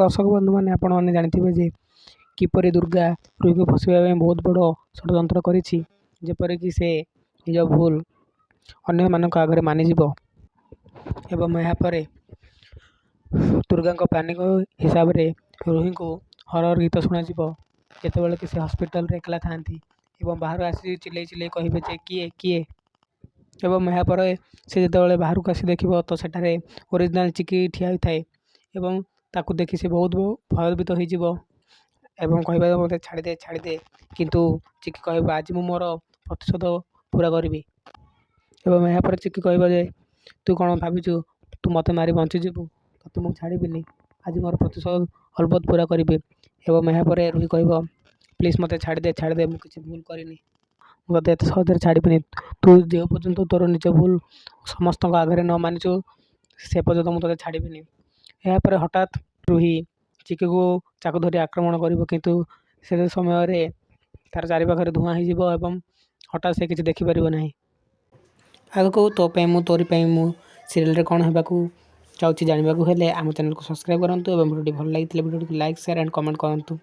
ଦର୍ଶକ ବନ୍ଧୁମାନେ ଆପଣମାନେ ଜାଣିଥିବେ ଯେ କିପରି ଦୁର୍ଗା ରୁହିକୁ ଫସାଇବା ପାଇଁ ବହୁତ ବଡ଼ ଷଡ଼ଯନ୍ତ୍ର କରିଛି, ଯେପରିକି ସେ ନିଜ ଭୁଲ ଅନ୍ୟମାନଙ୍କ ଆଗରେ ମାନିଯିବ ଏବଂ ଏହାପରେ ଦୁର୍ଗାଙ୍କ ପ୍ଲାନିଂ ହିସାବରେ ରୁହିଙ୍କୁ ହରର ଗୀତ ଶୁଣାଯିବ। ଯେତେବେଳେ କି ସେ ହସ୍ପିଟାଲରେ ଏକଲା ଥାଆନ୍ତି ଏବଂ ବାହାରୁ ଆସି ଚିଲେଇ ଚିଲେଇ କହିବେ ଯେ କିଏ କିଏ, ଏବଂ ଏହାପରେ ସେ ଯେତେବେଳେ ବାହାରକୁ ଆସି ଦେଖିବ ତ ସେଠାରେ ଓରିଜିନାଲ ଚିକି ଠିଆ ହୋଇଥାଏ ଏବଂ ତାକୁ ଦେଖି ସେ ବହୁତ ଭୟଭୀତ ହୋଇଯିବ ଏବଂ କହିବ ମୋତେ ଛାଡ଼ିଦେ। କିନ୍ତୁ ଚିକି କହିବ ଆଜି ମୁଁ ମୋର ପ୍ରତିଶୋଧ ପୁରା କରିବି। ଏବଂ ଏହାପରେ ଚିକି କହିବ ଯେ ତୁ କ'ଣ ଭାବିଛୁ ତୁ ମୋତେ ମାରି ବଞ୍ଚିଯିବୁ, ତତେ ମୁଁ ଛାଡ଼ିବିନି, ଆଜି ମୋର ପ୍ରତିଶୋଧ ଅଲବତ ପୁରା କରିବି। ଏବଂ ଏହାପରେ ରୁହି କହିବ ପ୍ଲିଜ୍ ମୋତେ ଛାଡ଼ିଦେ, ମୁଁ କିଛି ଭୁଲ କରିନି, ମୁଁ ତତେ ଏତେ ସହଜରେ ଛାଡ଼ିବିନି। ତୁ ଯେଉଁ ପର୍ଯ୍ୟନ୍ତ ତୋର ନିଜ ଭୁଲ ସମସ୍ତଙ୍କ ଆଗରେ ନ ମାନିଛୁ ସେ ପର୍ଯ୍ୟନ୍ତ ମୁଁ ତତେ ଛାଡ଼ିବିନି। ଏହାପରେ ହଠାତ୍ ରୁହି ଚିକିକୁ ଚାକୁ ଧରି ଆକ୍ରମଣ କରିବ, କିନ୍ତୁ ସେ ସମୟରେ ତାର ଚାରିପାଖରେ ଧୂଆଁ ହୋଇଯିବ ଏବଂ ହଠାତ୍ ସେ କିଛି ଦେଖିପାରିବ ନାହିଁ। ଆଗକୁ ତୋ ପାଇଁ ମୁଁ ତୋରି ପାଇଁ ମୁଁ ସିରିଏଲରେ କ'ଣ ହେବାକୁ ଯାଉଛି ଜାଣିବାକୁ ହେଲେ ଆମ ଚ୍ୟାନେଲକୁ ସବସ୍କ୍ରାଇବ୍ କରନ୍ତୁ ଏବଂ ଭିଡ଼ିଓଟି ଭଲ ଲାଗିଥିଲେ ଭିଡ଼ିଓଟିକୁ ଲାଇକ୍, ସେୟାର ଆଣ୍ଡ କମେଣ୍ଟ କରନ୍ତୁ।